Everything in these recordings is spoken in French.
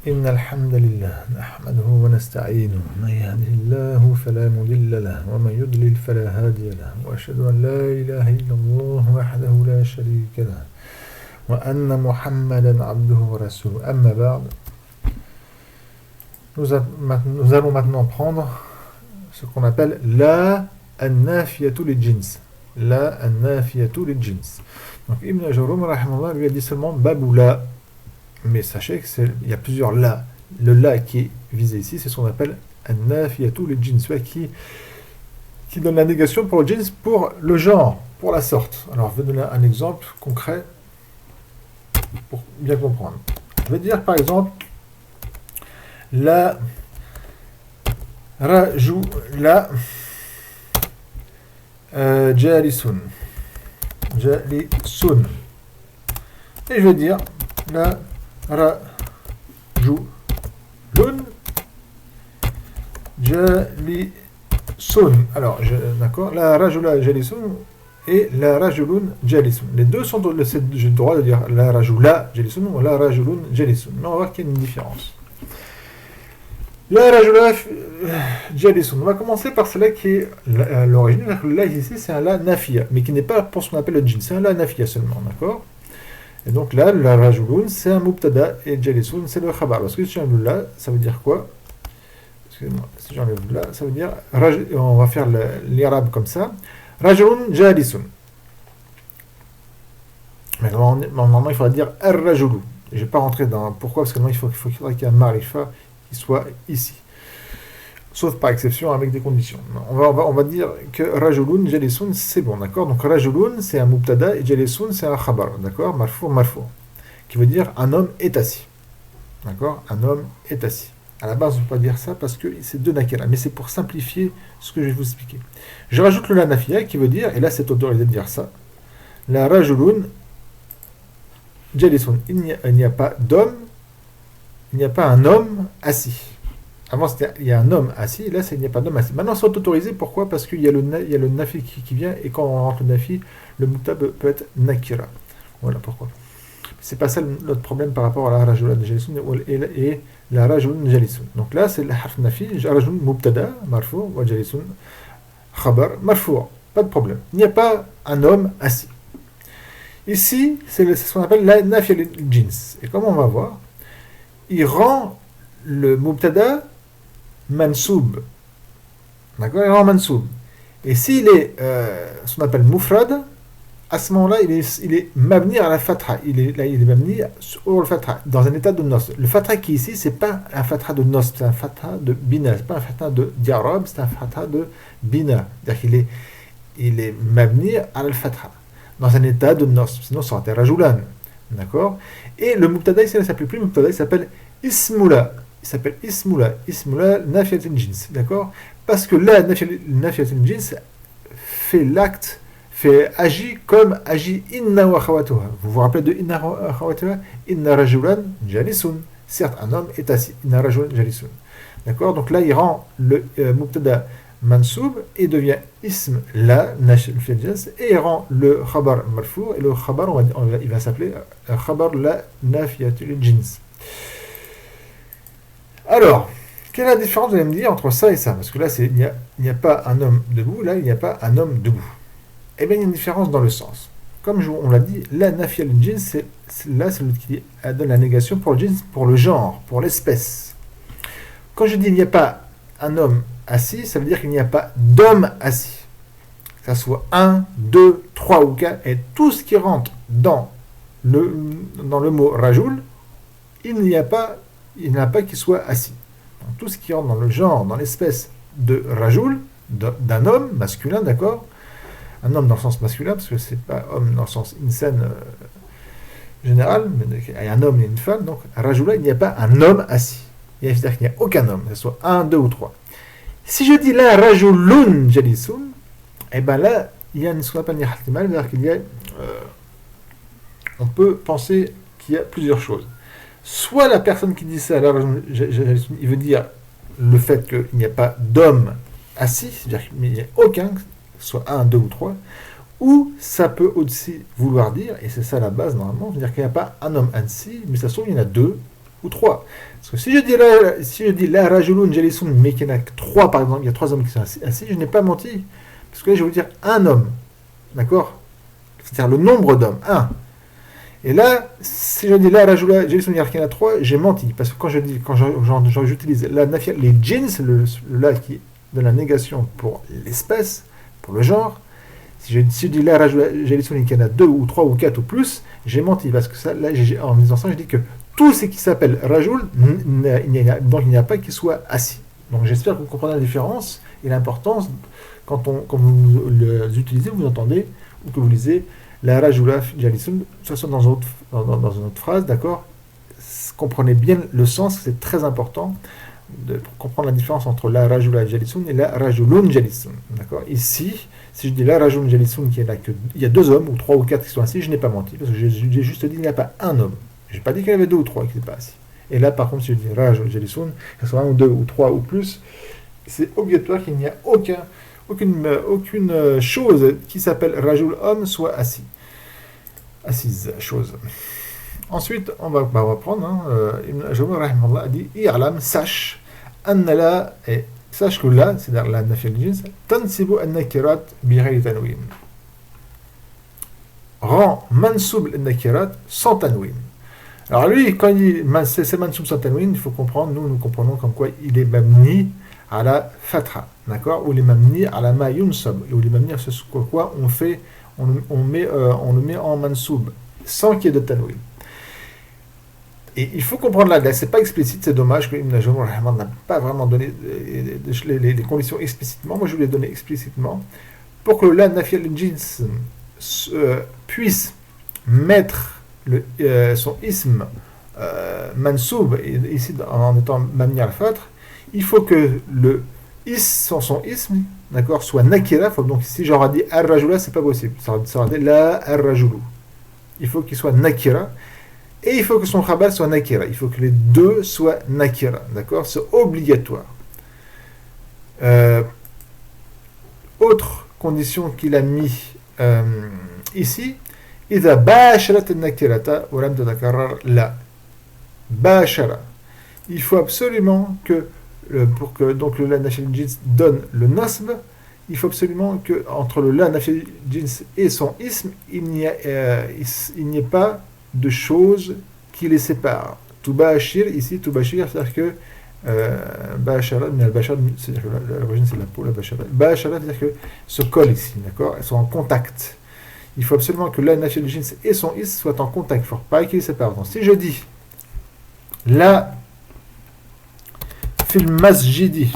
إن الحمد لله نحمده ونستعينه من يهده الله فلا مضل له ومن يضلل فلا هادي له وأشهد أن لا إله إلا الله وحده لا شريك له وأن محمدا عبده ورسوله أما بعد. Nous allons maintenant prendre ce qu'on appelle la an-nafiyatu lil-jins. La an-nafiyatu lil-jins. Donc Ibn Jawrum rahimahullah lui a dit seulement babou la. Mais sachez qu'il y a plusieurs la. Le la qui est visé ici, c'est ce qu'on appelle an-nafiyatu lil-jins, qui donne la négation pour le jins, pour le genre, pour la sorte. Alors je vais donner un exemple concret pour bien comprendre. Je vais dire par exemple la rajula jalisun. Jalisun. Et je vais dire la rajulun jalisun. Alors, d'accord, la rajula jalisun et la rajulun jalisun. Les deux sont, j'ai le droit de dire la rajula jalisun ou la rajulun jalisun. Mais on va voir qu'il y a une différence. La rajula jalisun. On va commencer par celle qui est l'origine. Le la ici, c'est un la nafia, mais qui n'est pas pour ce qu'on appelle le jin. C'est un la nafia seulement, d'accord? Et donc là, la rajulun, c'est un mubtada et jalisun, c'est le khabar. Parce que si j'enlève là, ça veut dire quoi? Excusez-moi, si j'enlève là, ça veut dire, on va faire l'irabe comme ça. Rajulun jalisun. Mais normalement, il faudra dire ar-rajulu. Je ne vais pas rentrer dans pourquoi, parce que il faudra qu'il y ait un marifa qui soit ici. Sauf par exception avec des conditions. On va dire que rajulun jalisun, c'est bon, d'accord? Donc rajulun, c'est un mubtada et jalisun, c'est un khabar, d'accord? Marfou, qui veut dire un homme est assis. D'accord? Un homme est assis. À la base, on ne peut pas dire ça parce que c'est deux nakira, mais c'est pour simplifier ce que je vais vous expliquer. Je rajoute le la nafia qui veut dire, et là c'est autorisé de dire ça, la rajulun jalisun. Il n'y a pas d'homme, il n'y a pas un homme assis. Avant, il y a un homme assis, et là, il n'y a pas d'homme assis. Maintenant, c'est autorisé, pourquoi? Parce qu'il y a le nafi qui vient, et quand on rentre le nafi, le mutab peut être nakira. Voilà pourquoi. C'est pas ça notre problème par rapport à la rajulun jalisun et la rajulun jalisun. Donc là, c'est le harf nafi, rajulun mubtada, marfou, wa jalisun, khabar, marfou. Pas de problème. Il n'y a pas un homme assis. Ici, c'est ce qu'on appelle la nafi al-jins. Et comme on va voir, il rend le mubtada mansoub. D'accord? Il rend mansoub. Et s'il est ce qu'on appelle mufrad, à ce moment-là, il est mabni à la fatha. Il est mabni au fatha, dans un état de nos. Le fatha qui est ici, c'est pas un fatha de nos, c'est un fatha de bina. C'est pas un fatha de diarab, c'est un fatha de bina. C'est-à-dire qu'il est mabni à la fatha, dans un état de nos. Sinon, ça aurait été rajulan. D'accord? Et le mubtada ici, il ne s'appelle plus mubtada, il s'appelle ismula. Il s'appelle ismula. Ismula nafiyat al-jins. D'accord? Parce que là, nafiyat al-jins fait l'acte, agit comme agit inna wa khawatuha. Vous vous rappelez de inna wa khawatuha? Inna rajulan jalisun. Certes, un homme est assis. Inna rajulan jalisun. D'accord? Donc là, il rend le mubtada mansoub et devient ism la nafiyat al-jins et il rend le khabar marfou et le khabar, il va s'appeler khabar la nafiyat al-jins. Alors, quelle est la différence, vous allez me dire, entre ça et ça? Parce que là, il n'y a pas un homme debout, là, il n'y a pas un homme debout. Eh bien, il y a une différence dans le sens. Comme on l'a dit, la nafi al-jins, c'est celui qui donne la négation pour le jins, pour le genre, pour l'espèce. Quand je dis il n'y a pas un homme assis, ça veut dire qu'il n'y a pas d'homme assis. Que ça soit 1, 2, 3 ou 4, et tout ce qui rentre dans le mot rajul, il n'y a pas qui soit assis. Donc, tout ce qui rentre dans le genre, dans l'espèce de rajul, d'un homme masculin, d'accord? Un homme dans le sens masculin, parce que c'est pas homme dans le sens insan général, mais il y a un homme et une femme, donc rajula, il n'y a pas un homme assis. C'est-à-dire qu'il n'y a aucun homme, que ce soit 1, 2 ou 3. Si je dis là rajulun jalisun, et bien là, il y a ce qu'on appelle ihtimal, c'est-à-dire qu'il y a, on peut penser qu'il y a plusieurs choses. Soit la personne qui dit ça, il veut dire le fait qu'il n'y a pas d'homme assis, c'est-à-dire qu'il n'y a aucun, soit 1, 2 ou 3, ou ça peut aussi vouloir dire, et c'est ça la base normalement, c'est-à-dire qu'il n'y a pas un homme assis, mais ça se trouve il y en a deux, ou 3. Parce que si je dis la rajulun jalisun, mais qu'il n'y en a que 3 par exemple, il y a 3 hommes qui sont assis, je n'ai pas menti. Parce que là, je vais vous dire un homme. D'accord? C'est-à-dire le nombre d'hommes, un. Et là, si je dis la rajula jalisun, il y en a 3, j'ai menti. Parce que j'utilise la nafia, les jins, le la qui donne la négation pour l'espèce, pour le genre, si je dis la rajula jalisun, il y en a 2 ou 3 ou 4 ou plus, j'ai menti. Parce que ça, là, en disant ça, je dis que tout ce qui s'appelle rajul, donc il n'y a pas qui soit assis. Donc j'espère que vous comprenez la différence et l'importance quand vous les utilisez, vous entendez, ou que vous lisez la rajula jalisun, ça soit dans une autre phrase, d'accord? Comprenez bien le sens, c'est très important pour comprendre la différence entre la rajula jalisun et la rajulun jalisun, d'accord? Ici, si je dis la rajulun jalisun, il y a 2 hommes, ou 3 ou 4 qui sont assis, je n'ai pas menti, parce que j'ai juste dit qu'il n'y a pas un homme. Je n'ai pas dit qu'il y avait 2 ou 3 qui n'étaient pas assis. Et là, par contre, si je dis rajulun jalisun, que ce soit 1 ou 2 ou 3 ou plus, c'est obligatoire qu'il n'y a aucune chose qui s'appelle rajul homme soit assise chose. Ensuite, on va prendre Ibn Jawzi rahimahullah a dit i'lam, sache anna sache que là, c'est-à-dire la nafi al-jins, tansibu an-nakirat bi ghayri tanwin. Rend mansoub an-nakirat sans tanwin. Alors lui, quand il dit c'est mansoub sans tanwin, il faut comprendre, nous comprenons comme quoi il est mamni à la fatha, d'accord, ou les mamni à la ma yunsab, ou les mamni à ce quoi on le met en mansoub sans qu'il y ait de tanwin. Et il faut comprendre là, c'est pas explicite, c'est dommage que Ibn Jawzi n'a pas vraiment donné les conditions explicitement. Moi je vous les donné explicitement pour que la nafi al-jins puisse mettre son ism mansoub, ici en étant mamni al-fatr. Il faut que le son ism, d'accord, soit nakira. Donc si j'aurais dit ar-rajula, c'est pas possible. Ça aurait dit la ar-rajulu. Il faut qu'il soit nakira. Et il faut que son khabar soit nakira. Il faut que les deux soient nakira. D'accord? C'est obligatoire. Autre condition qu'il a mis ici, إذا باشرت النكرة ولم تتكرر لا. Bashara. Il faut absolument que pour que donc le la nafil jins donne le nasb, il faut absolument que entre le la nafil jins et son ism, il n'y ait pas de choses qui les séparent. Tubashir ici, tubashir, c'est-à-dire que bashara, mais al-bashar, c'est-à-dire que l'origine c'est la peau, la bashara. Bashara, c'est-à-dire que se collent ici, d'accord? Elles sont en contact. Il faut absolument que la nafil jins et son ism soient en contact. Il ne faut pas qu'ils les séparent. Donc si je dis la fil masjidi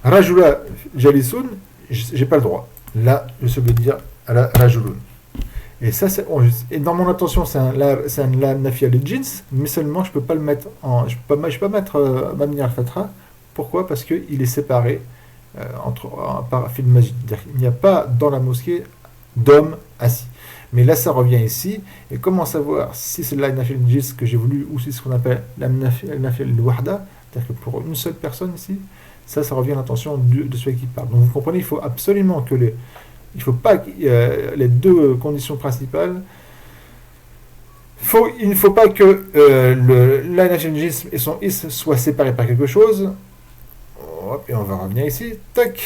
rajula jalisun, j'ai pas le droit. Là, je suis obligé de dire la rajulun. Et ça, et dans mon intention, c'est un la nafi al-jins, mais seulement je peux pas le mettre je peux pas mettre mamni al-fatra. Pourquoi? Parce qu'il est séparé par fil masjid. Il n'y a pas dans la mosquée d'hommes assis. Mais là, ça revient ici. Et comment savoir si c'est la nafi al-jins que j'ai voulu ou si c'est ce qu'on appelle la nafi al-wahda, c'est-à-dire que pour une seule personne ici, ça revient à l'intention de celui qui parle. Donc vous comprenez, il faut absolument que il ne faut pas les deux conditions principales. Il ne faut pas que la nationalisme et son is soient séparés par quelque chose. Hop, et on va revenir ici. Tac.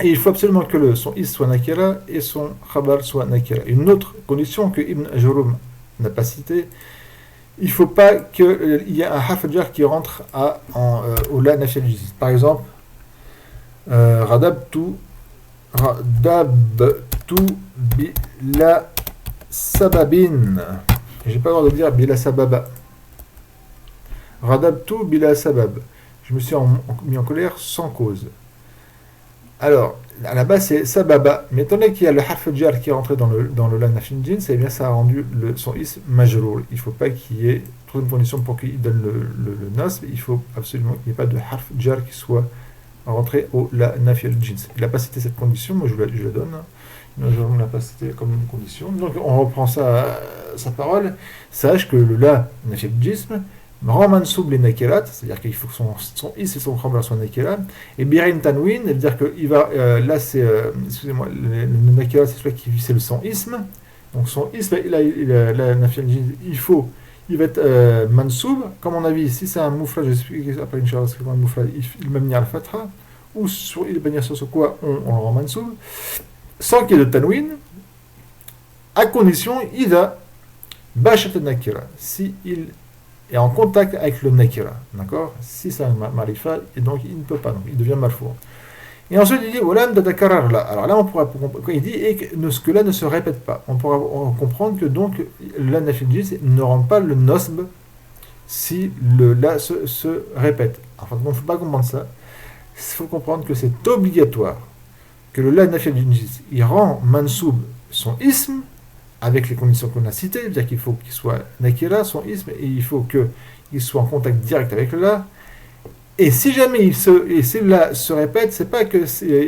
Et il faut absolument que son is soit nakira et son khabar soit nakira. Une autre condition que Ibn Jawzi n'a pas citée, il ne faut pas qu'il y ait un harf jar qui rentre au la nationalisme. Par exemple, radabtu bila sababin. J'ai pas le droit de dire bila sababa. Radabtu bila sabab. Je me suis mis en colère sans cause. Alors, à la base c'est sababa, mais étant donné qu'il y a le harf jar qui est rentré dans le la nafin jins, eh bien ça a rendu son ism majrour. Il ne faut pas qu'il y ait troisième condition pour qu'il donne le nasb, il faut absolument qu'il n'y ait pas de harf jar qui soit rentrer au la nafi al-jins. Il n'a pas cité cette condition, moi je la donne. Je ne l'ai pas cité comme une condition. Donc on reprend sa parole. Sache que le la nafi al-jism rend mansoub les nakirat, c'est-à-dire qu'il faut que son is et son khabar soient nakirat. Et birin tanwin, c'est-à-dire que il va, là c'est, excusez-moi, le nakirat c'est celui qui c'est le son ism. Donc son ism, la nafi al-jins, il va être mansoub, comme on a vu ici, c'est un moufrad, je explique après Inch'Allah, c'est un moufrad, il m'a mis à la fatha, ou sur, il va sur quoi on le rend mansoub, sans qu'il y ait de tanwin, à condition, ida, bashat al-nakira, si il est en contact avec le nakira, d'accord? Si c'est un marifa, et donc il ne peut pas, donc il devient marfour. Et ensuite, il dit, Walam dadakarar là. Alors là, on pourra, quand il dit, et que ce que là ne se répète pas, on pourra comprendre que donc, la nafilgis ne rend pas le nosb si le la se répète. Enfin, il ne faut pas comprendre ça. Il faut comprendre que c'est obligatoire que le la nafilgis, il rend mansoub son ism avec les conditions qu'on a citées, c'est-à-dire qu'il faut qu'il soit nakira, son ism, et il faut qu'il soit en contact direct avec le la. Et si jamais celui-là se répète, c'est pas que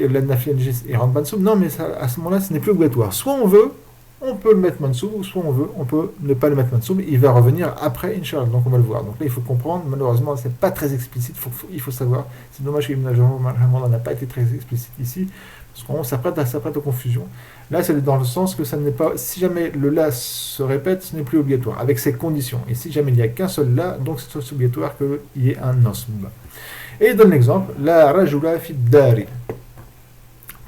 la nafi il rentre mansoub, non, mais ça, à ce moment-là, ce n'est plus obligatoire. Soit on veut, on peut le mettre mansoub, ou soit on veut, on peut ne pas le mettre mansoub, il va revenir après, Inch'Allah, donc on va le voir. Donc là, il faut comprendre, malheureusement, c'est pas très explicite, il faut savoir. C'est dommage que Ibn Ajam n'a pas été très explicite ici, parce qu'on s'apprête aux confusions. Là, c'est dans le sens que ça n'est pas, si jamais le la se répète, ce n'est plus obligatoire, avec ces conditions. Et si jamais il n'y a qu'un seul la, donc c'est obligatoire qu'il y ait un nosb. Et il donne l'exemple, la rajula fi dari,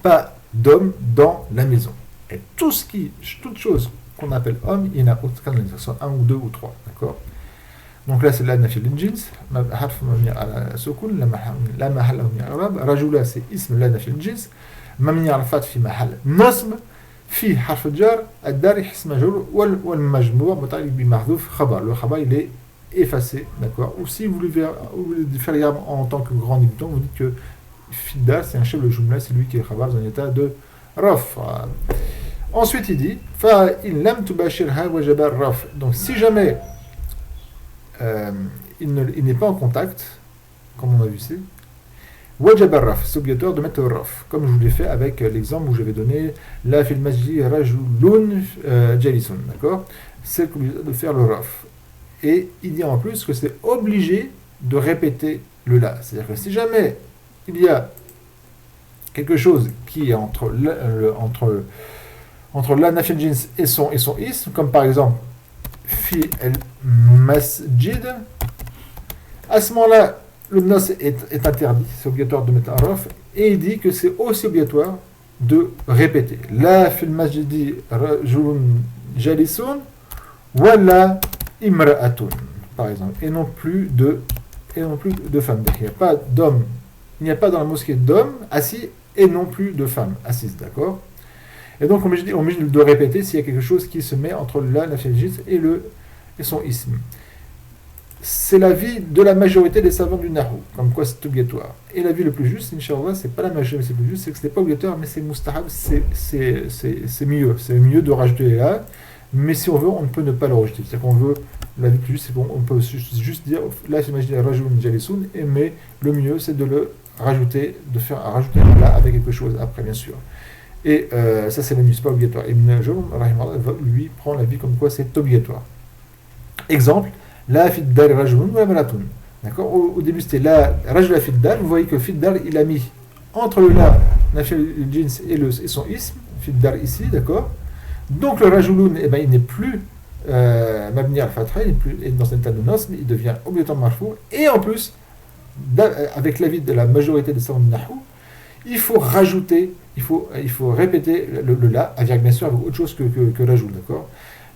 pas d'homme dans la maison. Et toute chose qu'on appelle homme, il y en a aucun de un ou deux ou trois, d'accord? Donc là c'est la nafi al-jins, harf mabni ala sukun, la mahal min al-i'rab, rajula c'est ism la nafi al-jins, mabni ala fath fi mahal nasb, في حرف الجر الدار اسم مجرور والمجموع متعلق بمحذوف خبر. Le khabar il est effacé, d'accord? Ou si vous voulez faire l'irab en tant que grand débutant, vous dites que Fiddar c'est un chef de jumla, c'est lui qui est khabar dans l'état de raf. Ensuite il dit fa in lam tubashirha wajaba raf. Donc si jamais il n'est pas en contact, comme on a vu ici, wajab al-raf, c'est obligatoire de mettre le raf, comme je vous l'ai fait avec l'exemple où j'avais donné la fil masjid rajulun jalisun, d'accord? C'est obligatoire de faire le raf. Et il dit en plus que c'est obligé de répéter le la. C'est-à-dire que si jamais il y a quelque chose qui est entre la nafil jins et son ism, comme par exemple fi al-masjid, à ce moment-là, le nos est interdit, c'est obligatoire de mettre un raf, et il dit que c'est aussi obligatoire de répéter. La fil masjidi rajulun jalisun, wala imra'atun, par exemple, et non plus de femmes. Il n'y a pas d'hommes, il n'y a pas dans la mosquée d'hommes assis et non plus de femmes assises, d'accord? Et donc on est obligé de répéter s'il y a quelque chose qui se met entre la nafil jins et son ism. C'est l'avis de la majorité des savants du Nahou, comme quoi c'est obligatoire. Et l'avis le plus juste, Inch'Allah, c'est pas la majorité, c'est le plus juste, c'est que ce n'est pas obligatoire, mais c'est mustahab, c'est mieux. C'est mieux de rajouter là, mais si on veut, on ne peut ne pas le rejeter. C'est-à-dire qu'on veut, l'avis le plus juste, c'est qu'on peut juste dire, là, j'imagine Rajulun Jalisun, mais le mieux, c'est de le rajouter, rajouter là avec quelque chose après, bien sûr. Et ça, c'est le mieux, c'est pas obligatoire. Ibn Ajam, lui, prend l'avis comme quoi c'est obligatoire. Exemple, la fiddar rajulun wa maratun. D'accord? Au début c'était la rajula fiddar. Vous voyez que fiddar il a mis entre le la nafil jins et son ism, fiddar ici, d'accord? Donc le rajulun, eh ben, il n'est plus mabni al-fatha, il n'est plus dans un état de nos, mais il devient obligatoirement marfou. Et en plus, avec l'avis de la majorité des savants de Nahou, il faut rajouter, il faut répéter le la, avec bien sûr avec autre chose que rajul, d'accord?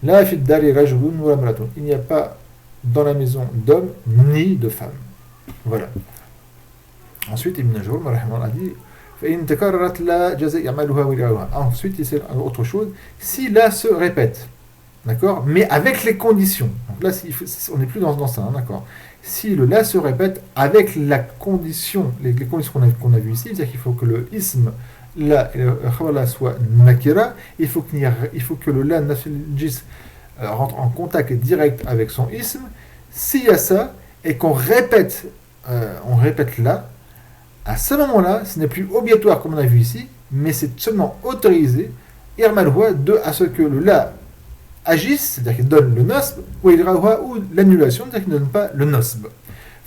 La fiddar rajulun wa maratun. Il n'y a pas dans la maison d'hommes ni de femmes. Voilà. Ensuite, Ibn Ajam a dit ensuite, c'est autre chose. Si là se répète, d'accord, mais avec les conditions. Donc là, on n'est plus dans ça, hein, d'accord. Si le la se répète avec la condition, les conditions qu'on a vues ici, c'est-à-dire qu'il faut que le ism la khabala soit nakira, il faut que le la nafil jis rentre en contact direct avec son ism. S'il y a ça et qu'on répète là, à ce moment-là, ce n'est plus obligatoire comme on a vu ici, mais c'est seulement autorisé à ce que le la agisse, c'est-à-dire qu'il donne le nasb, ou l'annulation, c'est-à-dire qu'il ne donne pas le nasb.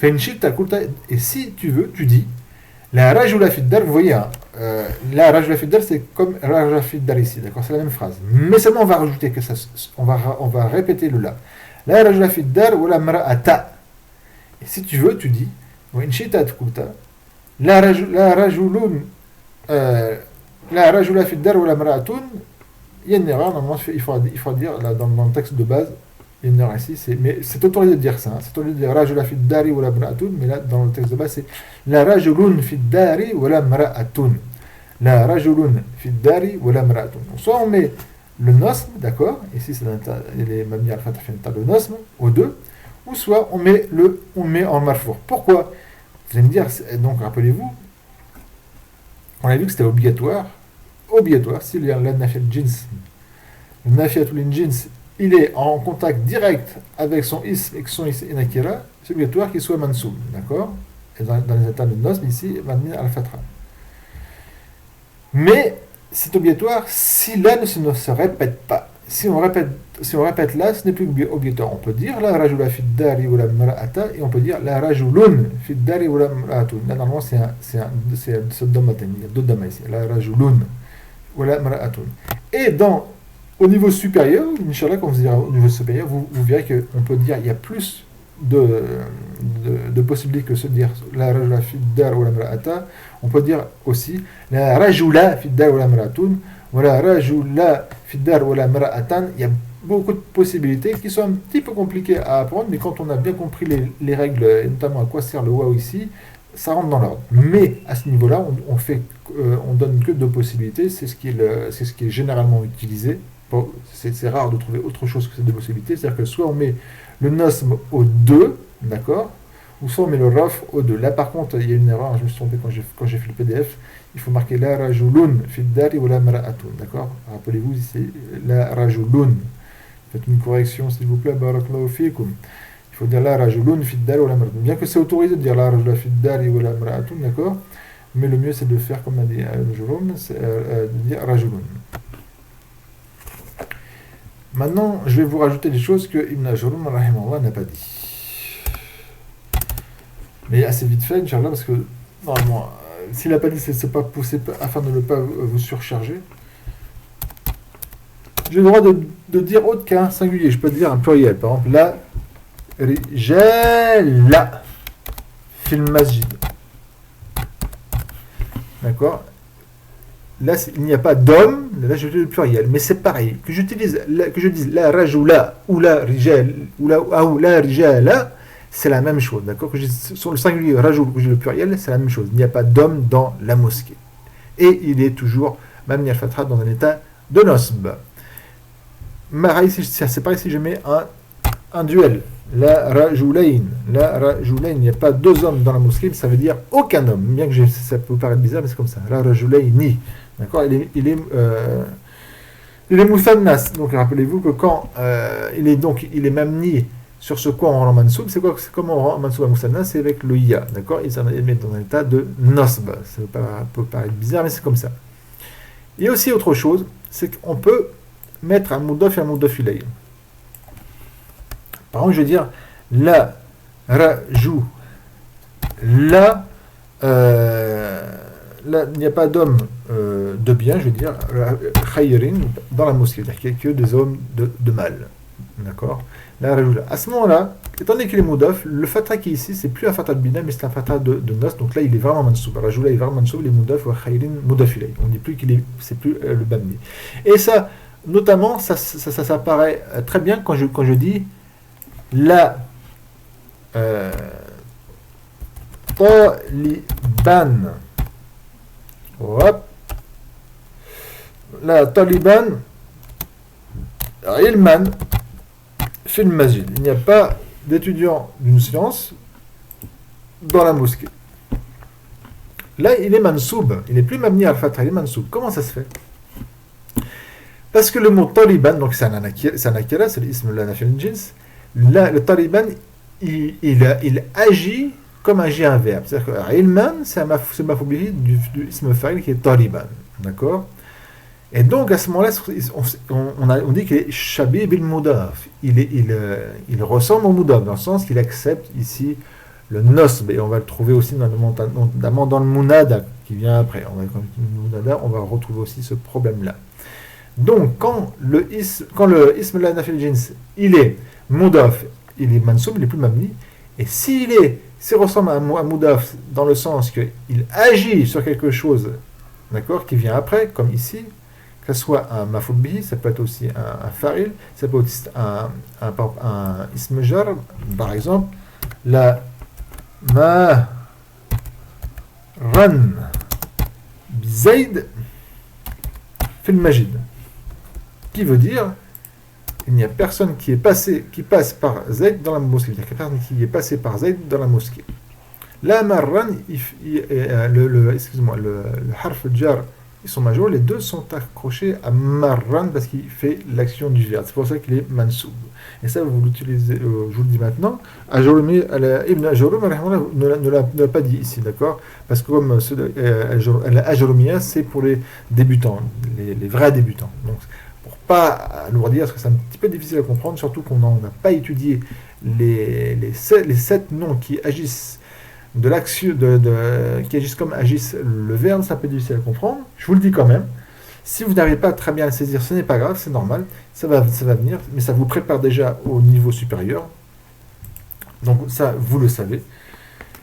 Et si tu veux, tu dis La rajula fiddar, vous voyez, hein, la rajula fiddar, c'est comme rajula fiddar ici, d'accord? C'est la même phrase. Mais seulement on va rajouter que ça, on va répéter le la. La rajula fiddar ou la mara'ata. Et si tu veux, tu dis, wa in shita tkulta, la rajulun, la rajula fiddar ou la mara'atun, il y a une erreur, normalement il faut dire là, dans le texte de base, il y a une erreur ici, mais c'est autorisé de dire ça, hein, c'est autorisé de dire rajula fi dari ou la mra'atun, mais là dans le texte de base c'est la rajulun fi dari ou la mra'atun. La rajulun fi dari ou la mra'atun. Soit on met le nosm, d'accord, ici c'est les mamni al-fatah le nosm, au deux, ou soit on met en marfour. Pourquoi? Vous allez me dire, donc rappelez-vous, on a vu que c'était obligatoire, s'il y a la nafil jins, le nafiatul jins, il est en contact direct avec son ism et son ism inakira, c'est obligatoire qu'il soit mansoub, d'accord? Et dans les états de nos, ici, manmin al-fatra. Mais c'est obligatoire si là ne se répète pas. Si on répète là, ce n'est plus obligatoire. On peut dire la rajula fiddari ou la mara'ata et on peut dire la rajulun fiddari ou la mara'atun. Là, normalement, c'est domaten. Il y a deux damas ici. La rajulun ou la mara'atun. Et au niveau supérieur, Inch'Allah, quand vous irez au niveau supérieur, vous verrez qu'on peut dire qu'il y a plus de possibilités que se dire la rajula fiddar ou la mara'ata. On peut dire aussi la rajula fiddar ou la mara'atun ou la rajula fiddar ou la mara'atan. Il y a beaucoup de possibilités qui sont un petit peu compliquées à apprendre, mais quand on a bien compris les règles, et notamment à quoi sert le waouh ici, ça rentre dans l'ordre. Mais à ce niveau-là, on donne que deux possibilités, c'est ce qui est généralement utilisé. Bon, c'est rare de trouver autre chose que ces deux possibilités, c'est-à-dire que soit on met le nosm au 2, d'accord, ou soit on met le raf au 2. Là par contre, il y a une erreur, je me suis trompé quand j'ai fait le PDF, il faut marquer la rajulun fiddari ou la mara'atun, d'accord? Rappelez-vous, c'est la rajulun. Faites une correction s'il vous plaît, barakallahu fikum. Il faut dire la rajulun fiddari ou la mara'atun. Bien que c'est autorisé de dire la rajula fiddari ou la mara'atun, d'accord, mais le mieux c'est de faire comme a dit al-Jurun, c'est de dire rajulun. Maintenant, je vais vous rajouter des choses que Ibn Ajurun n'a pas dit. Mais assez vite fait, Inch'Allah, parce que normalement, s'il n'a pas dit, c'est pas poussé afin de ne pas vous surcharger. J'ai le droit de dire autre qu'un singulier. Je peux dire un pluriel. Par exemple, la rijala fil masjid. D'accord? Là, il n'y a pas d'homme, là je dis le pluriel, mais c'est pareil. Que je dise la rajula ou la rijal ou la rijala, c'est la même chose, d'accord? Que je dise sur le singulier rajul ou que je dise le pluriel, c'est la même chose. Il n'y a pas d'homme dans la mosquée. Et il est toujours mamni al-fatra dans un état de nosb. C'est pareil si je mets un duel. La rajulain, il n'y a pas deux hommes dans la mosquée, mais ça veut dire aucun homme. Bien que ça peut vous paraître bizarre, mais c'est comme ça. La rajulaini. D'accord, il est mouthannas. Donc rappelez-vous que quand il est mamni sur ce quoi on rend mansoub, c'est comment on rend mansoub à mouthannas, c'est avec le ya. D'accord, il met dans un état de nosb. Ça peut paraître bizarre, mais c'est comme ça. Il y a aussi autre chose, c'est qu'on peut mettre un moudaf et un moudaf ilayh. Par exemple, je vais dire la rajou. Là, il n'y a pas d'homme de bien, je vais dire khayrin dans la mosquée, c'est-à-dire que des hommes de mal. D'accord? La rajou. À ce moment-là, étant donné qu'il est moudaf, le fatra qui est ici, c'est plus un fatra de bina, mais c'est un fatra de nos. Donc là, il est vraiment mansoub. Rajou là, il est vraiment mansoub, il est moudaf ou khayrin moudaf ilayh. On ne dit plus c'est plus le bamni. Et ça, notamment, ça apparaît très bien quand je dis la taliban. Hop. La taliban ilman fil masjid. Il n'y a pas d'étudiants d'une science dans la mosquée. Là, il est mansoub. Il n'est plus mabni al-fatha, il est mansoub. Comment ça se fait? Parce que le mot taliban, donc c'est un akira, c'est l'ism la nafil jins. Là, le taliban, il agit comme agit un verbe. C'est-à-dire que ilman, c'est mafoubi du ism fa'il qui est taliban. D'accord? Et donc, à ce moment-là, on dit qu'il est shabib bil moudaf. Il ressemble au moudaf, dans le sens qu'il accepte ici le nosb, et on va le trouver aussi notamment dans le munada qui vient après. On va retrouver aussi ce problème-là. Donc, quand le ism la nafil jins, il est mudaf, il est mansoub, il est plus mabni, et s'il ressemble à mudaf dans le sens qu'il agit sur quelque chose, d'accord, qui vient après, comme ici, que ce soit un mafoul bihi, ça peut être aussi un fa'il, ça peut être un ism jar, par exemple, la ma ran bizaid fil majid, qui veut dire il n'y a personne qui passe par Zayd dans la mosquée. Il n'y a personne qui est passé par Zayd dans la mosquée. La marran, excusez-moi, le harf jar et son major, les deux sont accrochés à marran parce qu'il fait l'action du verbe. C'est pour ça qu'il est mansoub. Et ça, vous l'utilisez, je vous le dis maintenant. Ibn Ajorum ne l'a pas dit ici, d'accord? Parce que comme Ajorumia, c'est pour les débutants, les vrais débutants. Donc, pour pas alourdir, parce que c'est un petit peu difficile à comprendre, surtout qu'on n'a pas étudié les 7 noms qui agissent de l'action qui agissent comme agissent le verbe, c'est un peu difficile à comprendre. Je vous le dis quand même. Si vous n'arrivez pas très bien à le saisir, ce n'est pas grave, c'est normal, ça va venir, mais ça vous prépare déjà au niveau supérieur. Donc ça, vous le savez.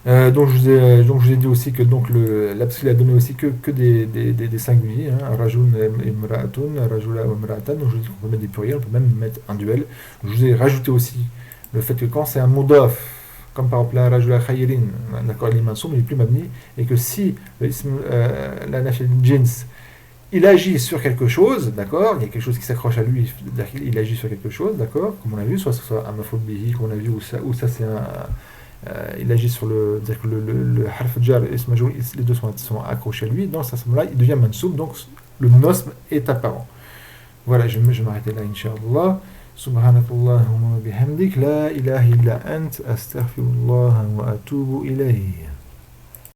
Donc je vous ai dit aussi que l'abscil a donné aussi que des singuliers, hein, Rajoun et Mra'atun, Rajoula et Mra'atan. Donc je vous ai dit qu'on peut mettre des pluriels, on peut même mettre un duel. Je vous ai rajouté aussi le fait que quand c'est un mudaf, comme par exemple la Rajoula Khayirin, d'accord, il est mansoub, il est plus mabni, et que si la nafil jins, il agit sur quelque chose, d'accord, il y a quelque chose qui s'accroche à lui, il agit sur quelque chose, d'accord, comme on a vu, soit ce soit un mafoul bihi, comme on a vu, ou ça c'est il agit sur dire que le harf jar et ism majrur, les deux sont accrochés à lui, dans ce moment-là, il devient mansoub, donc le nosb est apparent. Voilà, je vais m'arrêter là, incha'Allah. Subhanakallahumma bihamdik, la ilaha illa ant, astaghfirullah wa atubu ilayh.